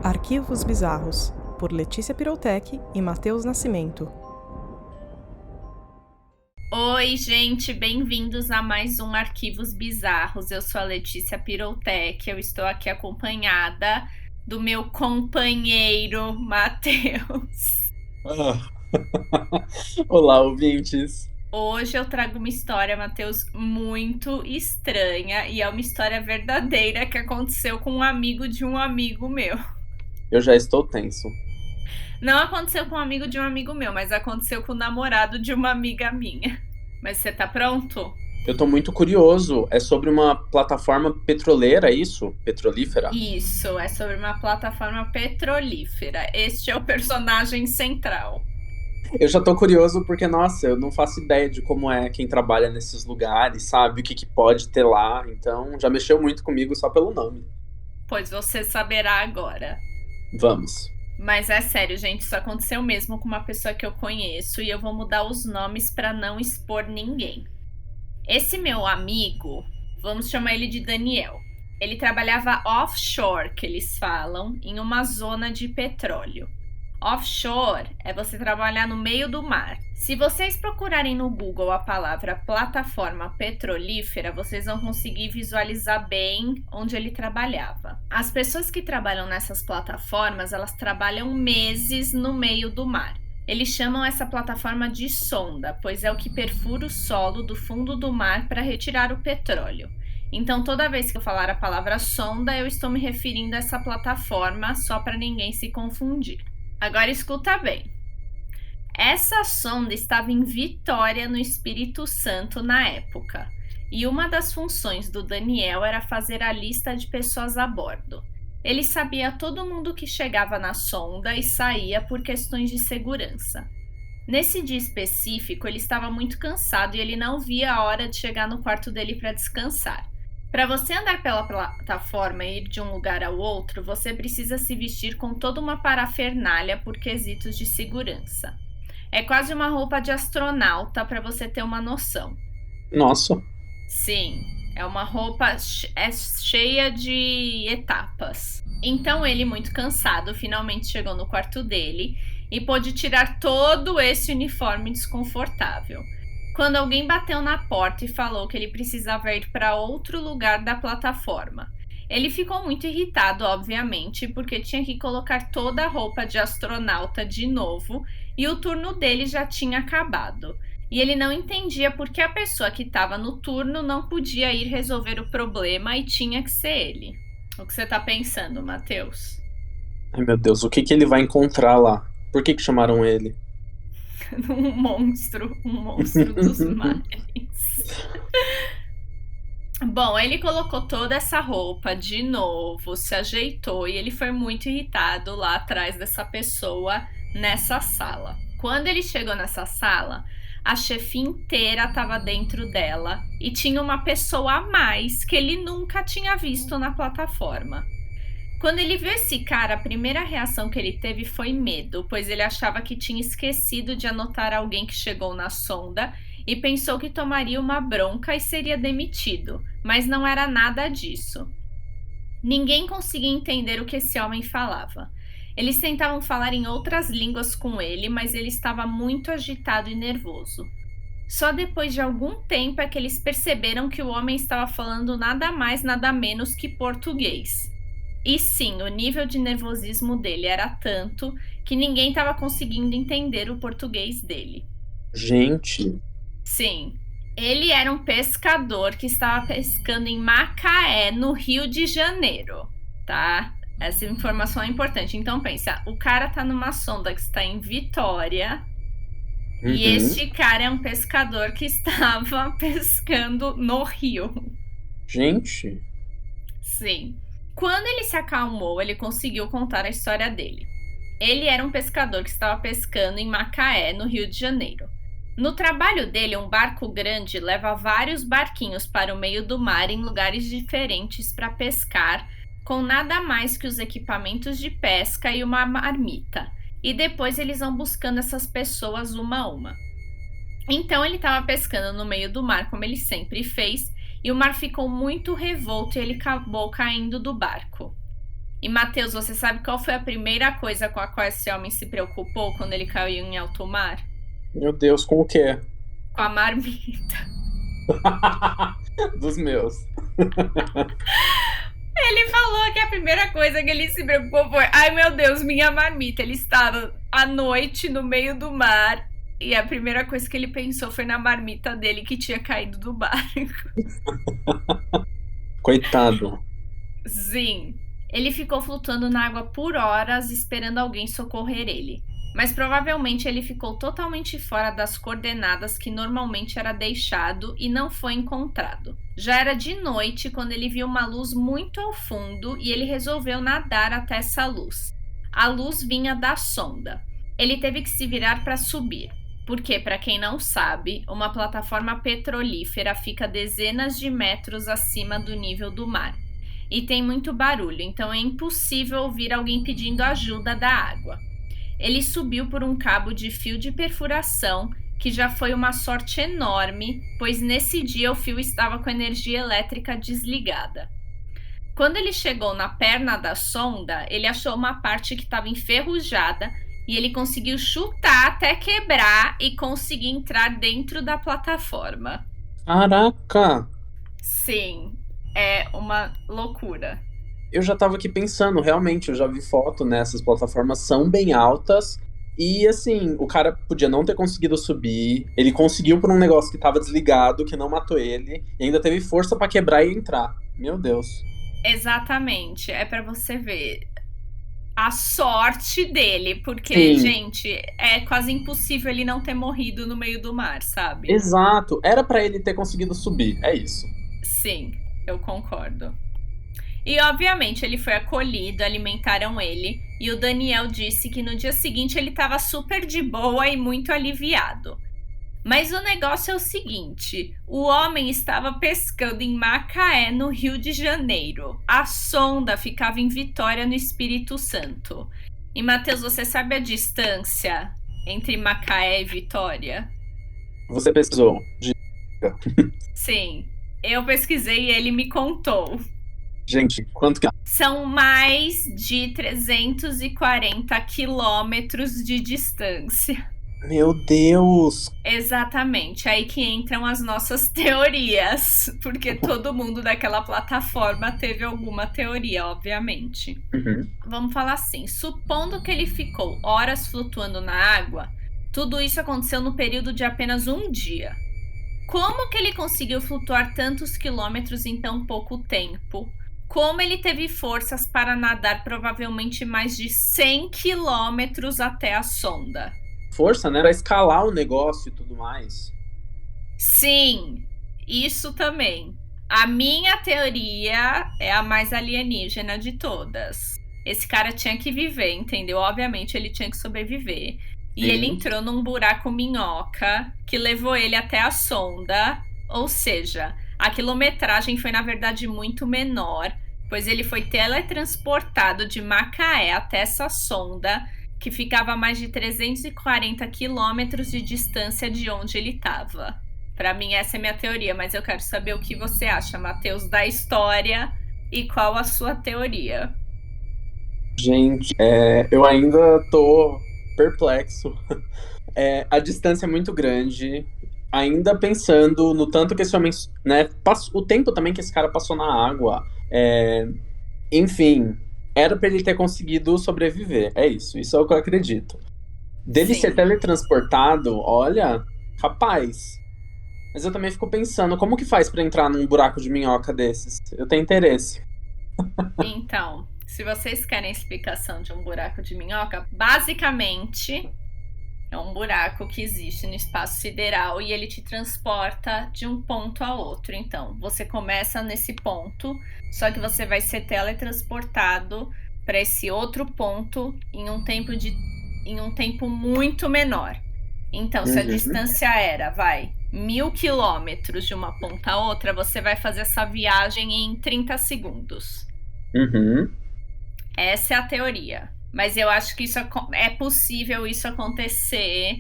Arquivos Bizarros, por Letícia Piroltec e Matheus Nascimento. Oi, gente, bem-vindos a mais um Arquivos Bizarros. Eu sou a Letícia Piroltec, eu estou aqui acompanhada do meu companheiro, Matheus. Olá, ouvintes. Hoje eu trago uma história, Matheus, muito estranha e é uma história verdadeira que aconteceu com um amigo de um amigo meu. Eu já estou tenso. Não aconteceu com um amigo de um amigo meu, mas aconteceu com o namorado de uma amiga minha. Mas você tá pronto? Eu tô muito curioso. É sobre uma plataforma petroleira, isso? Petrolífera? Isso, é sobre uma plataforma petrolífera. Este é o personagem central. Eu já tô curioso porque, nossa, eu não faço ideia de como é quem trabalha nesses lugares, sabe? O que pode ter lá. Então, já mexeu muito comigo só pelo nome. Pois você saberá agora. Vamos. Mas é sério, gente, isso aconteceu mesmo com uma pessoa que eu conheço e eu vou mudar os nomes para não expor ninguém. Esse meu amigo, vamos chamar ele de Daniel. Ele trabalhava offshore, que eles falam, em uma zona de petróleo. Offshore é você trabalhar no meio do mar. Se vocês procurarem no Google a palavra plataforma petrolífera, vocês vão conseguir visualizar bem onde ele trabalhava. As pessoas que trabalham nessas plataformas, elas trabalham meses no meio do mar. Eles chamam essa plataforma de sonda, pois é o que perfura o solo do fundo do mar para retirar o petróleo. Então, toda vez que eu falar a palavra sonda, eu estou me referindo a essa plataforma, só para ninguém se confundir. Agora escuta bem. Essa sonda estava em Vitória, no Espírito Santo, na época. E uma das funções do Daniel era fazer a lista de pessoas a bordo. Ele sabia todo mundo que chegava na sonda e saía por questões de segurança. Nesse dia específico, ele estava muito cansado e ele não via a hora de chegar no quarto dele para descansar. Para você andar pela plataforma e ir de um lugar ao outro, você precisa se vestir com toda uma parafernália por quesitos de segurança. É quase uma roupa de astronauta, para você ter uma noção. Nossa. Sim, é uma roupa cheia de etapas. Então ele, muito cansado, finalmente chegou no quarto dele e pôde tirar todo esse uniforme desconfortável. Quando alguém bateu na porta e falou que ele precisava ir para outro lugar da plataforma. Ele ficou muito irritado, obviamente, porque tinha que colocar toda a roupa de astronauta de novo e o turno dele já tinha acabado. E ele não entendia por que a pessoa que estava no turno não podia ir resolver o problema e tinha que ser ele. O que você está pensando, Matheus? Ai, meu Deus, o que ele vai encontrar lá? Por que chamaram ele? um monstro dos mares. Bom, ele colocou toda essa roupa de novo, se ajeitou e ele foi muito irritado lá atrás dessa pessoa nessa sala. Quando ele chegou nessa sala, a chefe inteira estava dentro dela e tinha uma pessoa a mais que ele nunca tinha visto na plataforma. Quando ele viu esse cara, a primeira reação que ele teve foi medo, pois ele achava que tinha esquecido de anotar alguém que chegou na sonda e pensou que tomaria uma bronca e seria demitido, mas não era nada disso. Ninguém conseguia entender o que esse homem falava. Eles tentavam falar em outras línguas com ele, mas ele estava muito agitado e nervoso. Só depois de algum tempo é que eles perceberam que o homem estava falando nada mais, nada menos que português. E sim, o nível de nervosismo dele era tanto que ninguém estava conseguindo entender o português dele. Gente. Sim, ele era um pescador que estava pescando em Macaé, no Rio de Janeiro, tá? Essa informação é importante. Então pensa, o cara tá numa sonda que está em Vitória e este cara é um pescador que estava pescando no Rio. Gente. Sim. Quando ele se acalmou, ele conseguiu contar a história dele. Ele era um pescador que estava pescando em Macaé, no Rio de Janeiro. No trabalho dele, um barco grande leva vários barquinhos para o meio do mar em lugares diferentes para pescar, com nada mais que os equipamentos de pesca e uma marmita. E depois eles vão buscando essas pessoas uma a uma. Então ele estava pescando no meio do mar, como ele sempre fez, e o mar ficou muito revolto e ele acabou caindo do barco. E, Matheus, você sabe qual foi a primeira coisa com a qual esse homem se preocupou quando ele caiu em alto mar? Meu Deus, com o quê? Com a marmita. Dos meus. Ele falou que a primeira coisa que ele se preocupou foi: ai meu Deus, minha marmita. Ele estava à noite no meio do mar e a primeira coisa que ele pensou foi na marmita dele que tinha caído do barco. Coitado. Sim. Ele ficou flutuando na água por horas esperando alguém socorrer ele. Mas provavelmente ele ficou totalmente fora das coordenadas que normalmente era deixado e não foi encontrado. Já era de noite quando ele viu uma luz muito ao fundo e ele resolveu nadar até essa luz. A luz vinha da sonda. Ele teve que se virar para subir, porque, para quem não sabe, uma plataforma petrolífera fica dezenas de metros acima do nível do mar. E tem muito barulho, então é impossível ouvir alguém pedindo ajuda da água. Ele subiu por um cabo de fio de perfuração, que já foi uma sorte enorme, pois nesse dia o fio estava com energia elétrica desligada. Quando ele chegou na perna da sonda, ele achou uma parte que estava enferrujada e ele conseguiu chutar até quebrar e conseguir entrar dentro da plataforma. Caraca! Sim, é uma loucura. Eu já tava aqui pensando, realmente, eu já vi foto nessas plataformas, são bem altas. E assim, o cara podia não ter conseguido subir, ele conseguiu por um negócio que tava desligado, que não matou ele, e ainda teve força pra quebrar e entrar. Meu Deus. Exatamente, é pra você ver a sorte dele, porque, Sim. gente, é quase impossível ele não ter morrido no meio do mar, sabe? Exato, era pra ele ter conseguido subir, é isso. Sim, eu concordo. E, obviamente, ele foi acolhido, alimentaram ele, e o Daniel disse que no dia seguinte ele estava super de boa e muito aliviado. Mas o negócio é o seguinte: o homem estava pescando em Macaé, no Rio de Janeiro. A sonda ficava em Vitória, no Espírito Santo. E, Matheus, você sabe a distância entre Macaé e Vitória? Você pesquisou. Sim, eu pesquisei e ele me contou. Gente, quanto que... São mais de 340 quilômetros de distância. Meu Deus! Exatamente, aí que entram as nossas teorias, porque todo mundo daquela plataforma teve alguma teoria, obviamente. Uhum. Vamos falar assim, supondo que ele ficou horas flutuando na água, tudo isso aconteceu no período de apenas um dia. Como que ele conseguiu flutuar tantos quilômetros em tão pouco tempo? Como ele teve forças para nadar provavelmente mais de 100 quilômetros até a sonda? Força, né? Pra escalar o negócio e tudo mais. Sim, isso também. A minha teoria é a mais alienígena de todas. Esse cara tinha que viver, entendeu? Obviamente ele tinha que sobreviver. E Sim. ele entrou num buraco minhoca que levou ele até a sonda. Ou seja, a quilometragem foi na verdade muito menor, pois ele foi teletransportado de Macaé até essa sonda, que ficava a mais de 340 quilômetros de distância de onde ele estava. Pra mim, essa é a minha teoria, mas eu quero saber o que você acha, Matheus, da história e qual a sua teoria. Gente, eu ainda tô perplexo. A distância é muito grande. Ainda pensando no tanto que esse homem, né, o tempo também que esse cara passou na água. Enfim, era pra ele ter conseguido sobreviver. É isso é o que eu acredito. Dele Sim. ser teletransportado, olha, capaz. Mas eu também fico pensando, como que faz pra entrar num buraco de minhoca desses? Eu tenho interesse. Então, se vocês querem explicação de um buraco de minhoca, basicamente é um buraco que existe no espaço sideral e ele te transporta de um ponto a outro. Então, você começa nesse ponto, só que você vai ser teletransportado para esse outro ponto em um tempo muito menor. Então, se a distância era, 1.000 quilômetros de uma ponta a outra, você vai fazer essa viagem em 30 segundos. Uhum. Essa é a teoria. Mas eu acho que isso é possível isso acontecer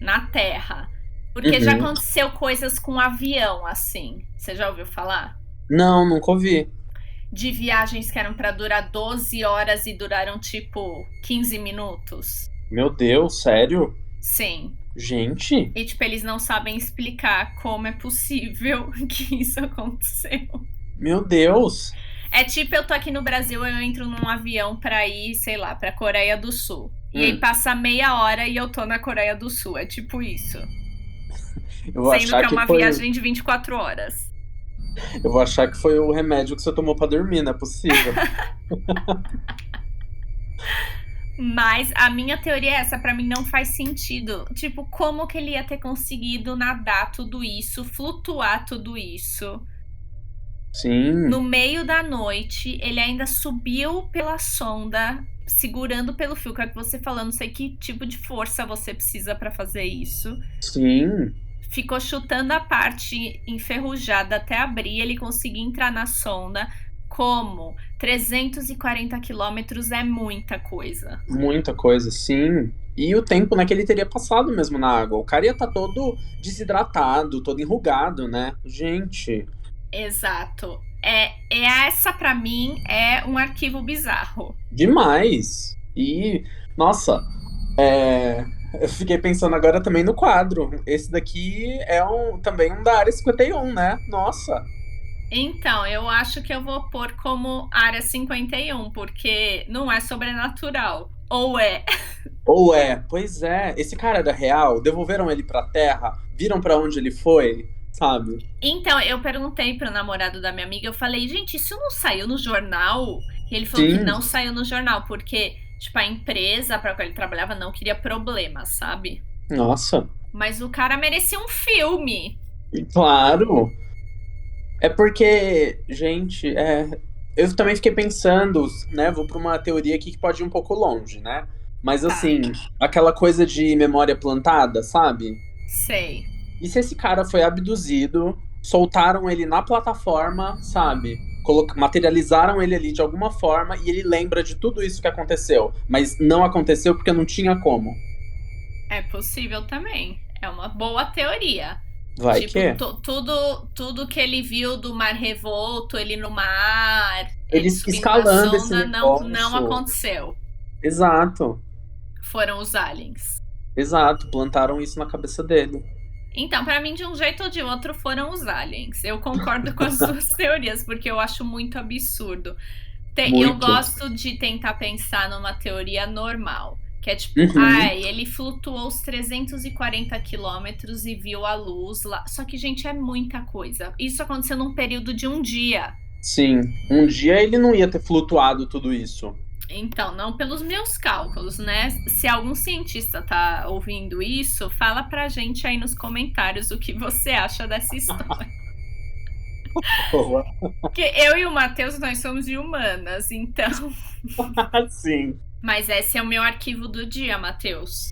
na Terra. Porque já aconteceu coisas com avião, assim. Você já ouviu falar? Não, nunca ouvi. de viagens que eram pra durar 12 horas e duraram, tipo, 15 minutos. Meu Deus, sério? Sim. Gente, E, tipo, eles não sabem explicar como é possível que isso aconteceu. meu Deus. É tipo, eu tô aqui no Brasil, eu entro num avião pra ir, sei lá, pra Coreia do Sul. E aí passa meia hora e eu tô na Coreia do Sul. É tipo isso. Eu vou Sendo achar que é que uma foi, viagem de 24 horas. eu vou achar que foi o remédio que você tomou pra dormir, não é possível. Mas a minha teoria é essa, pra mim não faz sentido. Tipo, como que ele ia ter conseguido nadar tudo isso, flutuar tudo isso? Sim, No meio da noite, ele ainda subiu pela sonda, segurando pelo fio, que é o que você falou, não sei que tipo de força você precisa pra fazer isso. sim. Ficou chutando a parte enferrujada até abrir, ele conseguir entrar na sonda. Como? 340 quilômetros é muita coisa. Muita coisa, sim. E o tempo, né, que ele teria passado mesmo na água. O cara ia estar todo desidratado, todo enrugado, né? Gente, Exato. Essa pra mim é um arquivo bizarro. demais. E, nossa, eu fiquei pensando agora também no quadro. Esse daqui é também um da Área 51, né? Nossa. Então, eu acho que eu vou pôr como Área 51, porque não é sobrenatural. Ou é? Ou pois é, esse cara era real? Devolveram ele pra Terra? Viram pra onde ele foi? Sabe? Então, eu perguntei pro namorado da minha amiga, eu falei, gente, isso não saiu no jornal? E ele falou que Sim, não saiu no jornal, porque, tipo, a empresa pra qual ele trabalhava não queria problemas, sabe? nossa. Mas o cara merecia um filme. Claro. É porque, gente, eu também fiquei pensando, né? Vou pra uma teoria aqui que pode ir um pouco longe, né? Mas Tá, assim, aquela coisa de memória plantada, sabe? sei. E se esse cara foi abduzido, soltaram ele na plataforma, sabe? Materializaram ele ali de alguma forma e ele lembra de tudo isso que aconteceu, mas não aconteceu porque não tinha como. É possível também. É uma boa teoria. Vai Tipo, que? tudo que ele viu do mar revolto, ele no mar, ele Eles subindo na escalando esse sonda, não negócio. aconteceu. Exato, Foram os aliens. exato. Plantaram isso na cabeça dele. Então, pra mim, de um jeito ou de outro, foram os aliens. Eu concordo com as duas teorias, porque eu acho muito absurdo. Eu Muito. gosto de tentar pensar numa teoria normal. Que é tipo, Uhum. ele flutuou os 340 quilômetros e viu a luz lá. Só que, gente, é muita coisa. Isso aconteceu num período de um dia. Sim. Um dia ele não ia ter flutuado tudo isso. Então, não pelos meus cálculos, né? Se algum cientista tá ouvindo isso, fala pra gente aí nos comentários o que você acha dessa história. Boa. Porque eu e o Matheus, nós somos de humanas, então. Sim. Mas esse é o meu arquivo do dia, Matheus.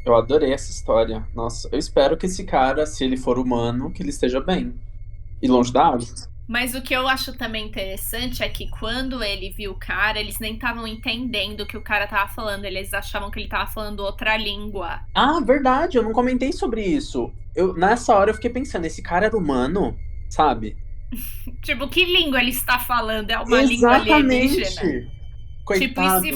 Eu adorei essa história. Nossa, eu espero que esse cara, se ele for humano, que ele esteja bem. E longe da água. Mas o que eu acho também interessante é que quando ele viu o cara, eles nem estavam entendendo o que o cara tava falando. Eles achavam que ele tava falando outra língua. Ah, verdade, eu não comentei sobre isso. Nessa hora eu fiquei pensando, esse cara era humano, sabe? Tipo, que língua ele está falando? É uma língua alienígena? Exatamente. Tipo, Coitado.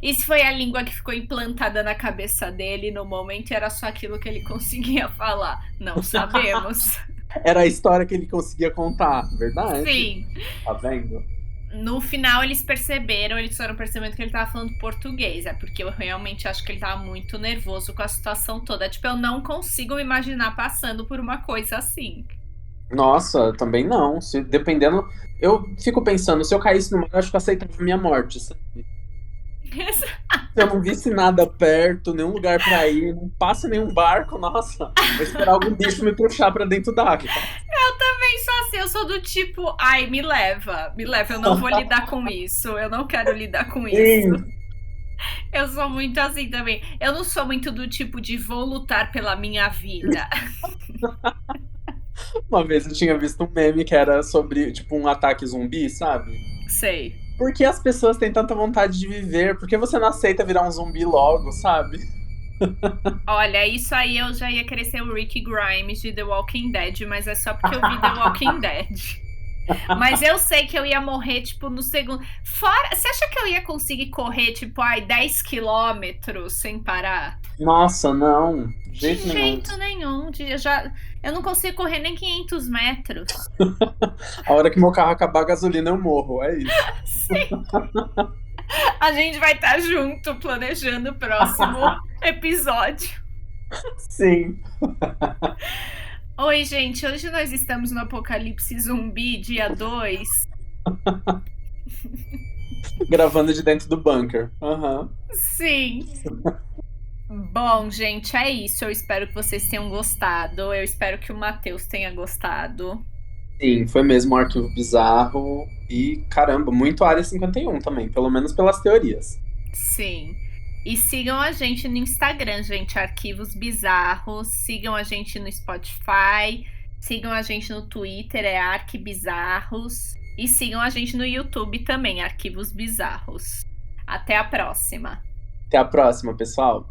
e se foi a língua que ficou implantada na cabeça dele no momento e era só aquilo que ele conseguia falar? Não sabemos. Era a história que ele conseguia contar, verdade? Sim. Tá vendo? No final eles foram percebendo que ele tava falando português. É porque eu realmente acho que ele tava muito nervoso com a situação toda. Tipo, eu não consigo me imaginar passando por uma coisa assim. Nossa, também não. Se, dependendo. Eu fico pensando, se eu caísse no mar, eu acho que eu aceitava a minha morte, sabe? Se eu não visse nada perto, nenhum lugar pra ir, não passa nenhum barco, nossa, vou esperar algum bicho me puxar pra dentro d'água. Eu também sou assim, eu sou do tipo, ai, me leva, eu não vou lidar com isso, eu não quero lidar com isso. Sim. Eu sou muito assim também. Eu não sou muito do tipo de vou lutar pela minha vida. Uma vez eu tinha visto um meme que era sobre, tipo, um ataque zumbi, sabe? Sei. Por que as pessoas têm tanta vontade de viver? Por que você não aceita virar um zumbi logo, sabe? Olha, isso aí eu já ia querer ser o Rick Grimes de The Walking Dead, mas é só porque eu vi The Walking Dead. Mas eu sei que eu ia morrer, tipo, no segundo. Fora, você acha que eu ia conseguir correr, tipo, 10 quilômetros sem parar? Nossa, não. De De jeito nenhum. jeito nenhum. Eu não consigo correr nem 500 metros. A hora que meu carro acabar a gasolina, eu morro. É isso. Sim. A gente vai estar junto planejando o próximo episódio. Sim. Oi, gente. Hoje nós estamos no Apocalipse Zumbi, dia 2. Gravando de dentro do bunker. Aham. Sim. Bom, gente, é isso. Eu espero que vocês tenham gostado. Eu espero que o Matheus tenha gostado. Sim, foi mesmo um arquivo bizarro. E caramba, muito Área 51 também, pelo menos pelas teorias. Sim. E sigam a gente no Instagram, gente, Arquivos Bizarros. Sigam a gente no Spotify. Sigam a gente no Twitter, é Arquibizarros. E sigam a gente no YouTube também, Arquivos Bizarros. Até a próxima. Até a próxima, pessoal.